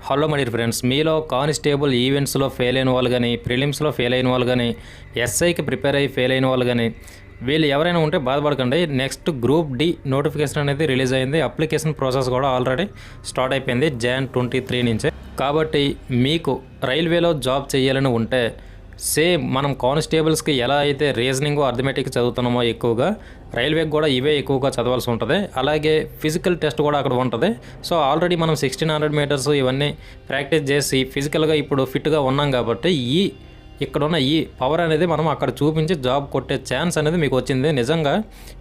Hello my dear friends, మీలో constable ఈవెంట్స్లో fail అయిన వాళ్ళు కానీ, ప్రిలిమ్స్లో ఫెయిల్ అయిన వాళ్ళు కానీ, ఎస్ఐకి ప్రిపేర్ అయ్యి ఫెయిల్ అయిన వాళ్ళు కానీ, వీళ్ళు ఎవరైనా ఉంటే బాధపడకండి. నెక్స్ట్ గ్రూప్ డి నోటిఫికేషన్ అనేది రిలీజ్ అయింది. అప్లికేషన్ ప్రాసెస్ కూడా ఆల్రెడీ స్టార్ట్ అయిపోయింది Jan 23 నుంచే. కాబట్టి మీకు రైల్వేలో జాబ్ చేయాలని ఉంటే సేమ్ మనం కానిస్టేబుల్స్కి ఎలా అయితే రీజనింగ్ అర్థమెటిక్ చదువుతున్నామో ఎక్కువగా, రైల్వేకి కూడా ఇవే ఎక్కువగా చదవాల్సి ఉంటుంది. అలాగే ఫిజికల్ టెస్ట్ కూడా అక్కడ ఉంటుంది. సో ఆల్రెడీ మనం 1600 మీటర్స్ ఇవన్నీ ప్రాక్టీస్ చేసి ఫిజికల్గా ఇప్పుడు ఫిట్గా ఉన్నాం కాబట్టి ఇక్కడున్న ఈ పవర్ అనేది మనం అక్కడ చూపించి జాబ్ కొట్టే ఛాన్స్ అనేది మీకు వచ్చింది. నిజంగా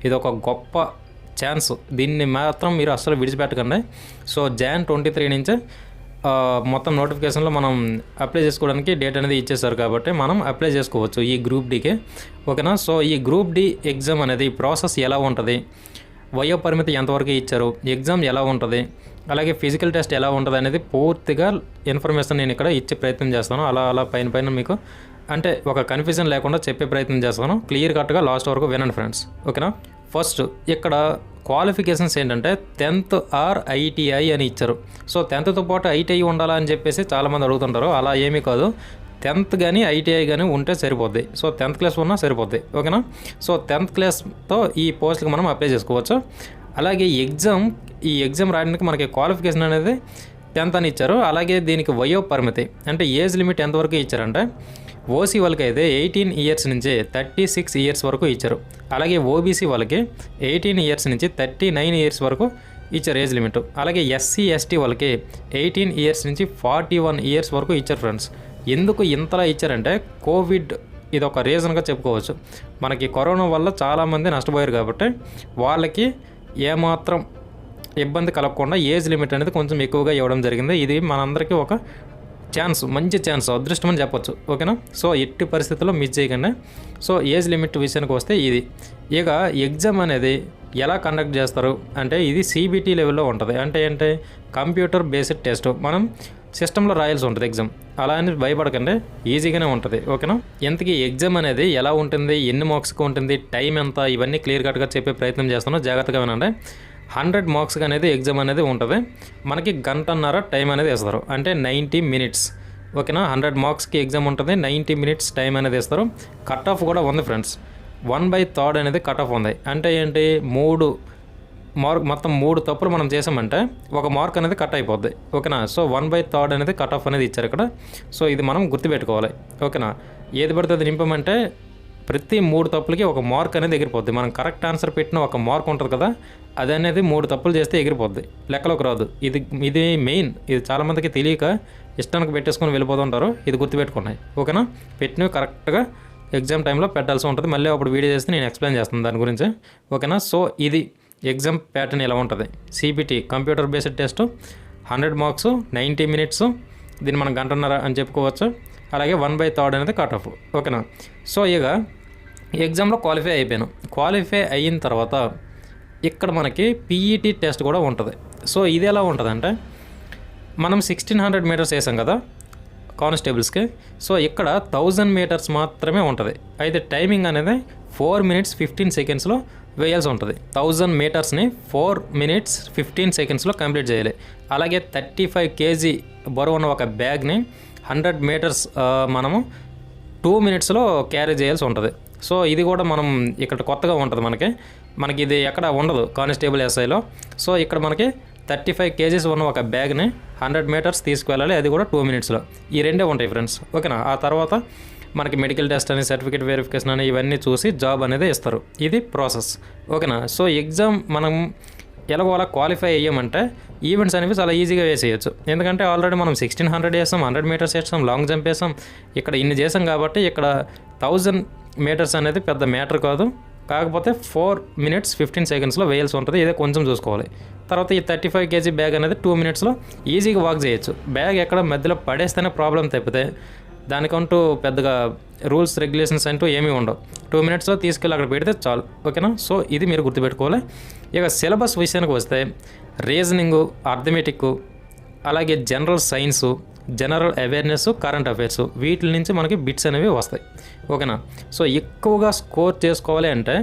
ఇది ఒక గొప్ప ఛాన్స్. దీన్ని మాత్రం మీరు అస్సలు విడిచిపెట్టకండి. సో Jan 23 నుంచే మొత్తం నోటిఫికేషన్లో మనం అప్లై చేసుకోవడానికి డేట్ అనేది ఇచ్చేసారు కాబట్టి మనం అప్లై చేసుకోవచ్చు ఈ గ్రూప్ డికి. ఓకేనా? సో ఈ గ్రూప్ డి ఎగ్జామ్ అనేది ప్రాసెస్ ఎలా ఉంటుంది, వయో పరిమితి ఎంతవరకు ఇచ్చారు, ఎగ్జామ్ ఎలా ఉంటుంది, అలాగే ఫిజికల్ టెస్ట్ ఎలా ఉంటుంది అనేది పూర్తిగా ఇన్ఫర్మేషన్ నేను ఇక్కడ ఇచ్చే ప్రయత్నం చేస్తాను. అలా పైన మీకు అంటే ఒక కన్ఫ్యూజన్ లేకుండా చెప్పే ప్రయత్నం చేస్తాను. క్లియర్ కట్గా లాస్ట్ వరకు వినండి ఫ్రెండ్స్. ఓకేనా? ఫస్ట్ ఇక్కడ క్వాలిఫికేషన్స్ ఏంటంటే 10th ఆర్ ITI అని ఇచ్చారు. సో 10thతో పాటు ITI ఉండాలా అని చెప్పేసి చాలామంది అడుగుతుంటారు. అలా ఏమీ కాదు, 10th కానీ ITI కానీ ఉంటే సరిపోద్ది. సో 10th క్లాస్ ఉన్నా సరిపోద్ది. ఓకేనా? సో 10th క్లాస్తో ఈ పోస్ట్కి మనం అప్లై చేసుకోవచ్చు. అలాగే ఈ ఎగ్జామ్ రాయడానికి మనకి క్వాలిఫికేషన్ అనేది 10th అని ఇచ్చారు. అలాగే దీనికి వయో పరిమితి అంటే ఏజ్ లిమిట్ ఎంతవరకు ఇచ్చారంటే ఓసీ వాళ్ళకి అయితే 18 ఇయర్స్ నుంచి 36 ఇయర్స్ వరకు ఇచ్చారు. అలాగే ఓబీసీ వాళ్ళకి 18 ఇయర్స్ నుంచి 39 ఇయర్స్ వరకు ఇచ్చారు ఏజ్ లిమిట్. అలాగే SC ST వాళ్ళకి 18 ఇయర్స్ నుంచి 41 ఇయర్స్ వరకు ఇచ్చారు ఫ్రెండ్స్. ఎందుకు ఇంతలా ఇచ్చారంటే కోవిడ్ ఇది ఒక రీజన్గా చెప్పుకోవచ్చు. మనకి కరోనా వల్ల చాలామంది నష్టపోయారు కాబట్టి వాళ్ళకి ఏమాత్రం ఇబ్బంది కలగకుండా ఏజ్ లిమిట్ అనేది కొంచెం ఎక్కువగా ఇవ్వడం జరిగింది. ఇది మనందరికీ ఒక మంచి ఛాన్స్, అదృష్టం అని చెప్పొచ్చు. ఓకేనా? సో ఎట్టి పరిస్థితుల్లో మిస్ చేయకండి. సో ఏజ్ లిమిట్ విషయానికి వస్తే ఇది ఇక ఎగ్జామ్ అనేది ఎలా కండక్ట్ చేస్తారు అంటే ఇది CBT లెవెల్లో ఉంటుంది. అంటే కంప్యూటర్ బేస్డ్ టెస్ట్, మనం సిస్టంలో రాయాల్సి ఉంటుంది ఎగ్జామ్. అలా అని భయపడకండి, ఈజీగానే ఉంటుంది. ఓకేనా? ఎంతకీ ఎగ్జామ్ అనేది ఎలా ఉంటుంది, ఎన్ని మార్క్స్కి ఉంటుంది, టైం ఎంత, ఇవన్నీ క్లియర్ కట్గా చెప్పే ప్రయత్నం చేస్తాను. జాగ్రత్తగా వినండి. 100 మార్క్స్కి అనేది ఎగ్జామ్ అనేది ఉంటుంది. మనకి గంటన్నర టైం అనేది ఇస్తారు, అంటే 90 మినిట్స్. ఓకేనా? 100 మార్క్స్కి ఎగ్జామ్ ఉంటుంది, 90 మినిట్స్ టైం అనేది ఇస్తారు. కట్ ఆఫ్ కూడా ఉంది ఫ్రెండ్స్. 1/3 అనేది కట్ ఆఫ్ ఉంది. అంటే ఏంటి, మొత్తం 3 తప్పులు మనం చేసామంటే 1 మార్క్ అనేది కట్ అయిపోద్ది. ఓకేనా? సో 1/3 అనేది కట్ ఆఫ్ అనేది ఇచ్చారు ఇక్కడ. సో ఇది మనం గుర్తుపెట్టుకోవాలి. ఓకేనా? ఏది పడితే అది నింపమంటే ప్రతి 3 తప్పులకి 1 మార్క్ అనేది ఎగిరిపోద్ది. మనం కరెక్ట్ ఆన్సర్ పెట్టిన 1 మార్క్ ఉంటుంది కదా, అది అనేది 3 తప్పులు చేస్తే ఎగిరిపోద్ది, లెక్కలోకి రాదు. ఇది మెయిన్. ఇది చాలామందికి తెలియక ఇష్టానికి పెట్టేసుకొని వెళ్ళిపోతుంటారు. ఇది గుర్తుపెట్టుకున్నాయి. ఓకేనా? పెట్టినవి కరెక్ట్గా ఎగ్జామ్ టైంలో పెట్టాల్సి ఉంటుంది. మళ్ళీ అప్పుడు వీడియో చేస్తే నేను ఎక్స్ప్లెయిన్ చేస్తాను దాని గురించి. ఓకేనా? సో ఇది ఎగ్జామ్ ప్యాటర్న్ ఎలా ఉంటుంది. CBT computer based test, 100 marks, 90 minutes. దీన్ని మనం గంటన్నర అని చెప్పుకోవచ్చు. అలాగే 1/3 అనేది కట్ ఆఫ్. ఓకేనా? సో ఇక ఎగ్జామ్లో క్వాలిఫై అయిపోయాను. క్వాలిఫై అయిన తర్వాత ఇక్కడ మనకి PET టెస్ట్ కూడా ఉంటుంది. సో ఇది ఎలా ఉంటుందంటే మనం 1600 మీటర్స్ వేసాం కదా కానిస్టేబుల్స్కి. సో ఇక్కడ 1000 మీటర్స్ మాత్రమే ఉంటుంది. అయితే టైమింగ్ అనేది 4 minutes 15 secondsలో వేయాల్సి ఉంటుంది. 1000 మీటర్స్ని 4 minutes 15 secondsలో కంప్లీట్ చేయాలి. అలాగే 35 kg బరువు ఉన్న ఒక బ్యాగ్ని 100 మీటర్స్ మనము 2 minutesలో క్యారీ చేయాల్సి ఉంటుంది. సో ఇది కూడా మనం ఇక్కడ కొత్తగా ఉంటుంది. మనకి ఇది ఎక్కడ ఉండదు కానిస్టేబుల్ SIలో. సో ఇక్కడ మనకి 35 kgs ఉన్న ఒక బ్యాగ్ని 100 మీటర్స్ తీసుకువెళ్ళాలి, అది కూడా 2 minutesలో. ఈ రెండే ఉంటాయి ఫ్రెండ్స్. ఓకేనా? ఆ తర్వాత మనకి మెడికల్ టెస్ట్ అని, సర్టిఫికేట్ వెరిఫికేషన్ అని ఇవన్నీ చూసి జాబ్ అనేది ఇస్తారు. ఇది ప్రాసెస్. ఓకేనా? సో ఎగ్జామ్ మనం ఎలాగోలా క్వాలిఫై అయ్యామంటే ఈవెంట్స్ అనేవి చాలా ఈజీగా వేసేయచ్చు. ఎందుకంటే ఆల్రెడీ మనం 1600 వేసాం, 100 మీటర్స్ వేసాం, లాంగ్ జంప్ వేసాం, ఇక్కడ ఇన్ని చేసాం కాబట్టి ఇక్కడ 1000 మీటర్స్ అనేది పెద్ద మ్యాటర్ కాదు. కాకపోతే 4 minutes 15 secondsలో వేయాల్సి ఉంటుంది. ఇదే కొంచెం చూసుకోవాలి. తర్వాత ఈ 35 kg బ్యాగ్ అనేది 2 minutesలో ఈజీగా వాక్ చేయొచ్చు. బ్యాగ్ ఎక్కడ మధ్యలో పడేస్తేనే ప్రాబ్లం తప్పితే దానికంటూ పెద్దగా రూల్స్ రెగ్యులేషన్స్ అంటూ ఏమీ ఉండవు. 2 minutesలో తీసుకెళ్ళి అక్కడ పెడితే చాలు. ఓకేనా? సో ఇది మీరు గుర్తుపెట్టుకోవాలి. ఇక సిలబస్ విషయానికి వస్తే రీజనింగు, అర్థమెటిక్, అలాగే general science, general awareness, current affairs, వీటి నుంచి మనకి బిట్స్ అనేవి వస్తాయి. ఓకేనా? సో ఎక్కువగా స్కోర్ చేసుకోవాలి అంటే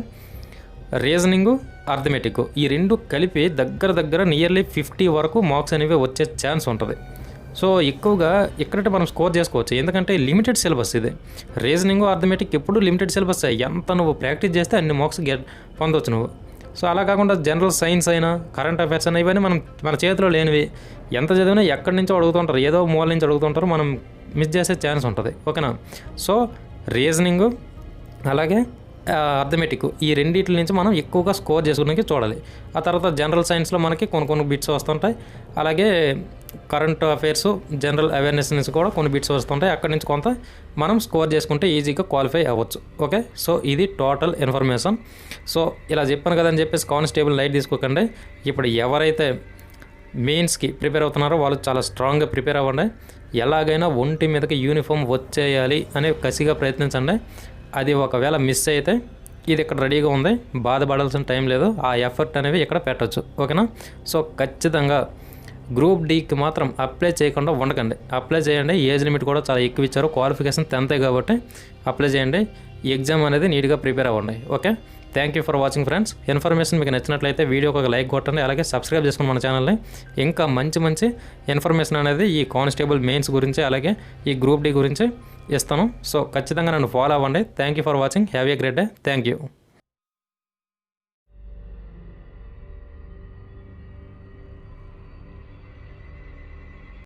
రీజనింగు, అర్థమెటిక్ ఈ రెండు కలిపి దగ్గర నియర్లీ 50 వరకు మార్క్స్ అనేవి వచ్చే ఛాన్స్ ఉంటుంది. సో ఎక్కువగా ఇక్కడంటే మనం స్కోర్ చేసుకోవచ్చు, ఎందుకంటే లిమిటెడ్ సిలబస్ ఇది. రీజనింగ్, అర్థమెటిక్ ఎప్పుడు లిమిటెడ్ సిలబస్. ఎంత నువ్వు ప్రాక్టీస్ చేస్తే అన్ని మార్క్స్ పొందవచ్చు నువ్వు. సో అలా కాకుండా జనరల్ సైన్స్ అయినా, కరెంట్ అఫైర్స్ అయినా, ఇవన్నీ మన చేతిలో లేనివి. ఎంత చదివినా ఎక్కడి నుంచో అడుగుతుంటారు, ఏదో మూల నుంచి అడుగుతుంటారు, మనం మిస్ చేసే ఛాన్స్ ఉంటుంది. ఓకేనా? సో రీజనింగు అలాగే అర్థమెటిక్ ఈ రెండింటి నుంచి మనం ఎక్కువగా స్కోర్ చేసుకోవడానికి చూడాలి. ఆ తర్వాత జనరల్ సైన్స్లో మనకి కొన్ని బిట్స్ వస్తుంటాయి, అలాగే కరెంట్ అఫైర్స్, జనరల్ అవేర్నెస్ నుంచి కూడా కొన్ని బిట్స్ వస్తుంటాయి. అక్కడి నుంచి కొంత మనం స్కోర్ చేసుకుంటే ఈజీగా క్వాలిఫై అవ్వచ్చు. ఓకే, సో ఇది టోటల్ ఇన్ఫర్మేషన్. సో ఇలా చెప్పాను కదని చెప్పేసి కానిస్టేబుల్ లైట్ తీసుకోకండి. ఇప్పుడు ఎవరైతే మెయిన్స్కి ప్రిపేర్ అవుతున్నారో వాళ్ళు చాలా స్ట్రాంగ్గా ప్రిపేర్ అవ్వండి. ఎలాగైనా ఒంటి మీదకి యూనిఫామ్ వచ్చేయాలి అనే కసిగా ప్రయత్నించండి. అది ఒకవేళ మిస్ అయితే ఇది ఇక్కడ రెడీగా ఉంది, బాధపడాల్సిన టైం లేదు. ఆ ఎఫర్ట్ అనేవి ఇక్కడ పెట్టచ్చు. ఓకేనా? సో ఖచ్చితంగా గ్రూప్ డీకి మాత్రం అప్లై చేయకుండా ఉండకండి. అప్లై చేయండి. ఏజ్ లిమిట్ కూడా చాలా ఎక్కువ ఇచ్చారు, క్వాలిఫికేషన్ 10th కాబట్టి అప్లై చేయండి. ఈ ఎగ్జామ్ అనేది నీట్గా ప్రిపేర్ అవ్వండి. Okay, thank you for watching friends. Information మీకు నచ్చినట్లయితే వీడియోకి ఒక లైక్ కొట్టండి, అలాగే సబ్స్క్రైబ్ చేసుకోండి మన ఛానల్ని. ఇంకా మంచి ఇన్ఫర్మేషన్ అనేది ఈ కానిస్టేబుల్ మెయిన్స్ గురించి, అలాగే ఈ గ్రూప్ డి గురించి ఇస్తాను. సో ఖచ్చితంగా నన్ను ఫాలో అవ్వండి. Thank you for watching. Have a great day. Thank you.